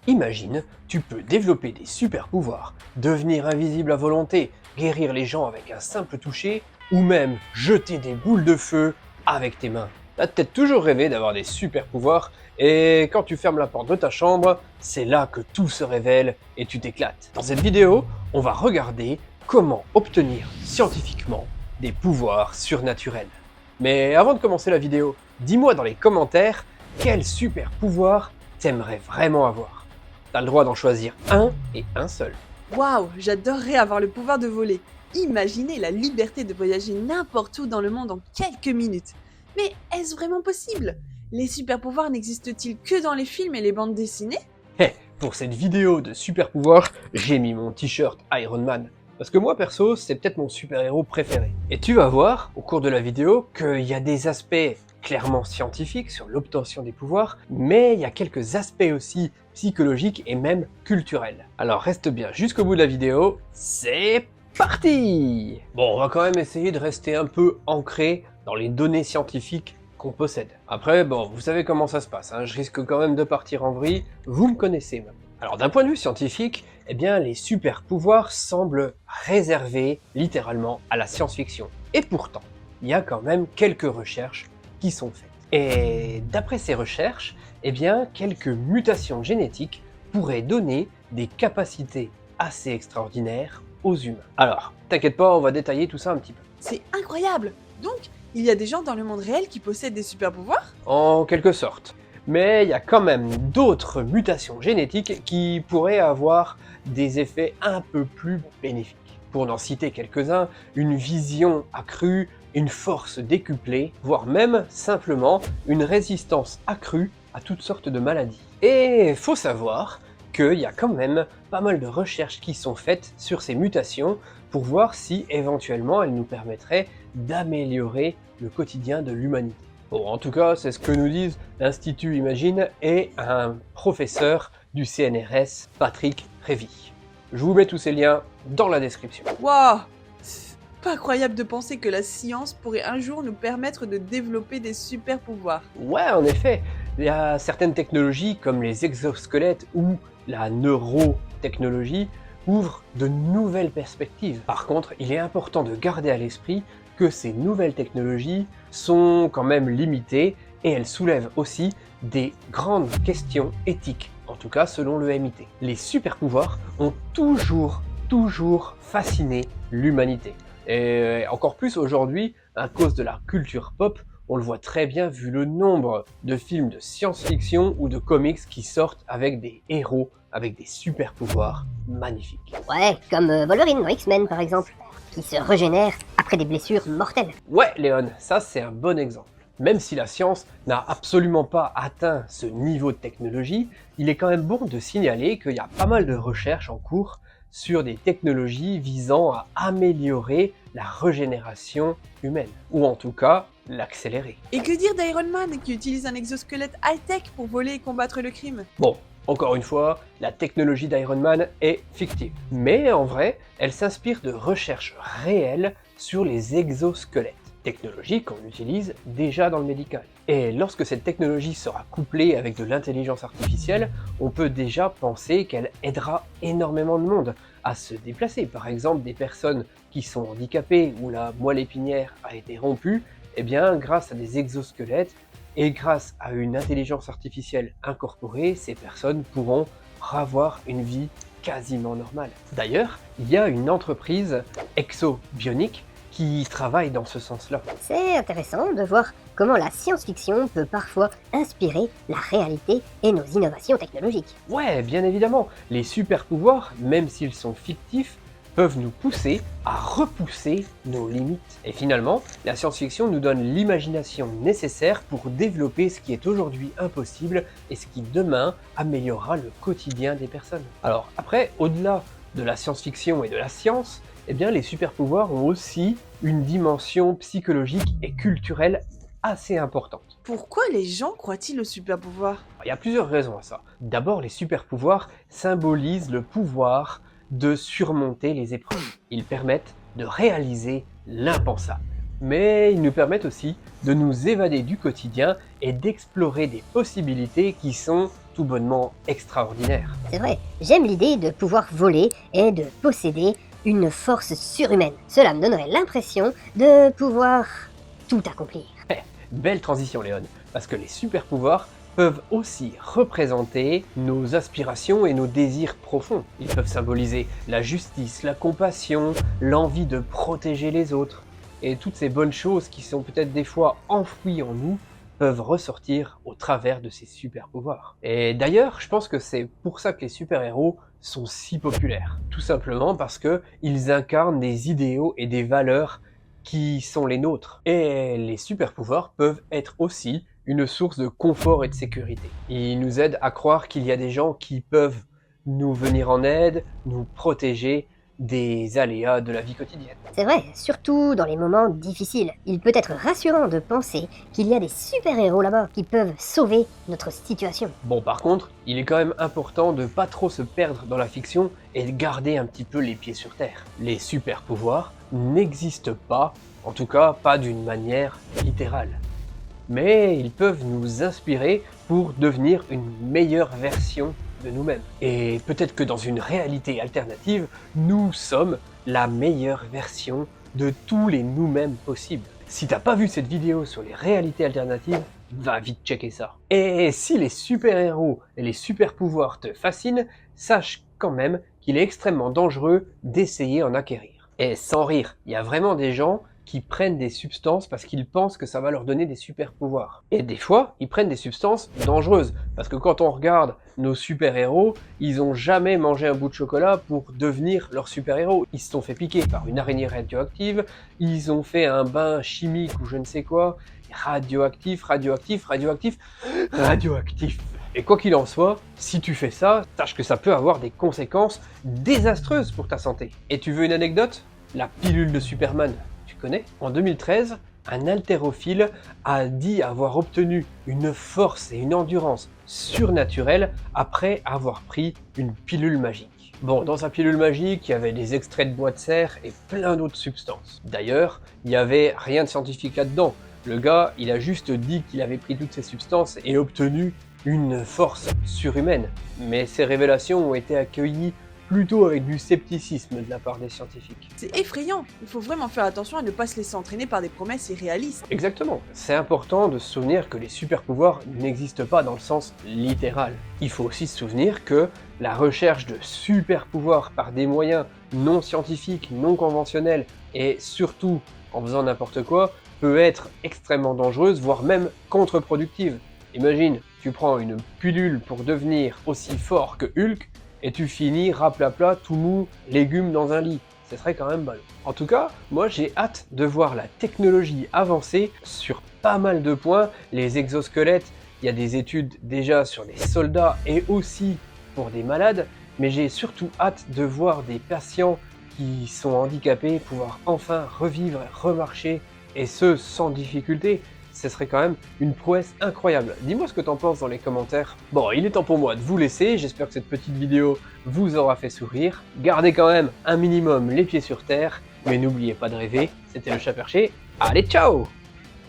Imagine, tu peux développer des super pouvoirs, devenir invisible à volonté, guérir les gens avec un simple toucher, ou même jeter des boules de feu avec tes mains. T'as peut-être toujours rêvé d'avoir des super pouvoirs, et quand tu fermes la porte de ta chambre, c'est là que tout se révèle et tu t'éclates. Dans cette vidéo, on va regarder comment obtenir scientifiquement des pouvoirs surnaturels. Mais avant de commencer la vidéo, dis-moi dans les commentaires quel super pouvoir t'aimerais vraiment avoir. T'as le droit d'en choisir un et un seul. Waouh, j'adorerais avoir le pouvoir de voler. Imaginez la liberté de voyager n'importe où dans le monde en quelques minutes. Mais est-ce vraiment possible? Les super pouvoirs n'existent-ils que dans les films et les bandes dessinées? Pour cette vidéo de super pouvoirs, j'ai mis mon t-shirt Iron Man. Parce que moi perso, c'est peut-être mon super-héros préféré. Et tu vas voir, au cours de la vidéo, qu'il y a des aspects clairement scientifiques sur l'obtention des pouvoirs, mais il y a quelques aspects aussi psychologiques et même culturels. Alors reste bien jusqu'au bout de la vidéo, c'est parti! Bon, on va quand même essayer de rester un peu ancré dans les données scientifiques qu'on possède. Après, bon, vous savez comment ça se passe, hein, je risque quand même de partir en vrille, vous me connaissez même. Alors d'un point de vue scientifique, eh bien les super pouvoirs semblent réservés littéralement à la science-fiction. Et pourtant, il y a quand même quelques recherches qui sont faites. Et d'après ces recherches, eh bien quelques mutations génétiques pourraient donner des capacités assez extraordinaires aux humains. Alors, t'inquiète pas, on va détailler tout ça un petit peu. C'est incroyable! Donc, il y a des gens dans le monde réel qui possèdent des super pouvoirs? En quelque sorte. Mais il y a quand même d'autres mutations génétiques qui pourraient avoir des effets un peu plus bénéfiques. Pour n'en citer quelques-uns, une vision accrue, une force décuplée, voire même simplement une résistance accrue à toutes sortes de maladies. Et faut savoir qu'il y a quand même pas mal de recherches qui sont faites sur ces mutations pour voir si éventuellement elles nous permettraient d'améliorer le quotidien de l'humanité. Bon, en tout cas, c'est ce que nous disent l'Institut Imagine et un professeur du CNRS, Patrick Révy. Je vous mets tous ces liens dans la description. Waouh! C'est pas incroyable de penser que la science pourrait un jour nous permettre de développer des super pouvoirs. Ouais, en effet, il y a certaines technologies comme les exosquelettes ou la neurotechnologie ouvrent de nouvelles perspectives. Par contre, il est important de garder à l'esprit que ces nouvelles technologies sont quand même limitées et elles soulèvent aussi des grandes questions éthiques, en tout cas selon le MIT. Les super pouvoirs ont toujours fasciné l'humanité. Et encore plus aujourd'hui, à cause de la culture pop, on le voit très bien vu le nombre de films de science-fiction ou de comics qui sortent avec des héros avec des super pouvoirs magnifiques. Ouais, comme Wolverine dans X-Men par exemple, qui se régénère après des blessures mortelles. Ouais, Léon, ça c'est un bon exemple. Même si la science n'a absolument pas atteint ce niveau de technologie, il est quand même bon de signaler qu'il y a pas mal de recherches en cours sur des technologies visant à améliorer la régénération humaine, ou en tout cas l'accélérer. Et que dire d'Iron Man qui utilise un exosquelette high-tech pour voler et combattre le crime? Bon, encore une fois, la technologie d'Iron Man est fictive. Mais en vrai, elle s'inspire de recherches réelles sur les exosquelettes, technologie qu'on utilise déjà dans le médical. Et lorsque cette technologie sera couplée avec de l'intelligence artificielle, on peut déjà penser qu'elle aidera énormément de monde à se déplacer. Par exemple, des personnes qui sont handicapées ou la moelle épinière a été rompue, eh bien, grâce à des exosquelettes, et grâce à une intelligence artificielle incorporée, ces personnes pourront avoir une vie quasiment normale. D'ailleurs, il y a une entreprise ExoBionic qui travaille dans ce sens-là. C'est intéressant de voir comment la science-fiction peut parfois inspirer la réalité et nos innovations technologiques. Ouais, bien évidemment, les super pouvoirs, même s'ils sont fictifs, peuvent nous pousser à repousser nos limites. Et finalement, la science-fiction nous donne l'imagination nécessaire pour développer ce qui est aujourd'hui impossible et ce qui demain améliorera le quotidien des personnes. Alors après, au-delà de la science-fiction et de la science, eh bien les super-pouvoirs ont aussi une dimension psychologique et culturelle assez importante. Pourquoi les gens croient-ils au super pouvoir? Il y a plusieurs raisons à ça. D'abord, les super-pouvoirs symbolisent le pouvoir de surmonter les épreuves. Ils permettent de réaliser l'impensable. Mais ils nous permettent aussi de nous évader du quotidien et d'explorer des possibilités qui sont tout bonnement extraordinaire. C'est vrai, j'aime l'idée de pouvoir voler et de posséder une force surhumaine. Cela me donnerait l'impression de pouvoir tout accomplir. Belle transition Léon, parce que les super pouvoirs peuvent aussi représenter nos aspirations et nos désirs profonds. Ils peuvent symboliser la justice, la compassion, l'envie de protéger les autres. Et toutes ces bonnes choses qui sont peut-être des fois enfouies en nous peuvent ressortir au travers de ces super pouvoirs. Et d'ailleurs, je pense que c'est pour ça que les super-héros sont si populaires. Tout simplement parce que ils incarnent des idéaux et des valeurs qui sont les nôtres. Et les super pouvoirs peuvent être aussi une source de confort et de sécurité. Ils nous aident à croire qu'il y a des gens qui peuvent nous venir en aide, nous protéger des aléas de la vie quotidienne. C'est vrai, surtout dans les moments difficiles. Il peut être rassurant de penser qu'il y a des super-héros là-bas qui peuvent sauver notre situation. Bon, par contre, il est quand même important de pas trop se perdre dans la fiction et de garder un petit peu les pieds sur terre. Les super pouvoirs n'existent pas, en tout cas pas d'une manière littérale. Mais ils peuvent nous inspirer pour devenir une meilleure version de nous-mêmes. Et peut-être que dans une réalité alternative, nous sommes la meilleure version de tous les nous-mêmes possibles. Si t'as pas vu cette vidéo sur les réalités alternatives, va vite checker ça. Et si les super-héros et les super-pouvoirs te fascinent, sache quand même qu'il est extrêmement dangereux d'essayer en acquérir. Et sans rire, il y a vraiment des gens qui prennent des substances parce qu'ils pensent que ça va leur donner des super pouvoirs. Et des fois, ils prennent des substances dangereuses. Parce que quand on regarde nos super-héros, ils ont jamais mangé un bout de chocolat pour devenir leur super-héros. Ils se sont fait piquer par une araignée radioactive, ils ont fait un bain chimique ou je ne sais quoi, radioactif. Et quoi qu'il en soit, si tu fais ça, sache que ça peut avoir des conséquences désastreuses pour ta santé. Et tu veux une anecdote? La pilule de Superman. Connais. En 2013, un haltérophile a dit avoir obtenu une force et une endurance surnaturelles après avoir pris une pilule magique. Bon, dans sa pilule magique, il y avait des extraits de bois de serre et plein d'autres substances. D'ailleurs, il n'y avait rien de scientifique là-dedans. Le gars, il a juste dit qu'il avait pris toutes ces substances et obtenu une force surhumaine. Mais ces révélations ont été accueillies plutôt avec du scepticisme de la part des scientifiques. C'est effrayant. Il faut vraiment faire attention à ne pas se laisser entraîner par des promesses irréalistes. Exactement. C'est important de se souvenir que les super-pouvoirs n'existent pas dans le sens littéral. Il faut aussi se souvenir que la recherche de super-pouvoirs par des moyens non scientifiques, non conventionnels et surtout en faisant n'importe quoi peut être extrêmement dangereuse, voire même contre-productive. Imagine, tu prends une pilule pour devenir aussi fort que Hulk et tu finis raplapla, tout mou, légumes dans un lit. Ce serait quand même ballot. En tout cas, moi j'ai hâte de voir la technologie avancer sur pas mal de points. Les exosquelettes, il y a des études déjà sur des soldats et aussi pour des malades, mais j'ai surtout hâte de voir des patients qui sont handicapés pouvoir enfin revivre, remarcher, et ce sans difficulté. Ce serait quand même une prouesse incroyable. Dis-moi ce que t'en penses dans les commentaires. Bon, il est temps pour moi de vous laisser, j'espère que cette petite vidéo vous aura fait sourire. Gardez quand même un minimum les pieds sur terre, mais n'oubliez pas de rêver, c'était le Chat Perché, allez ciao!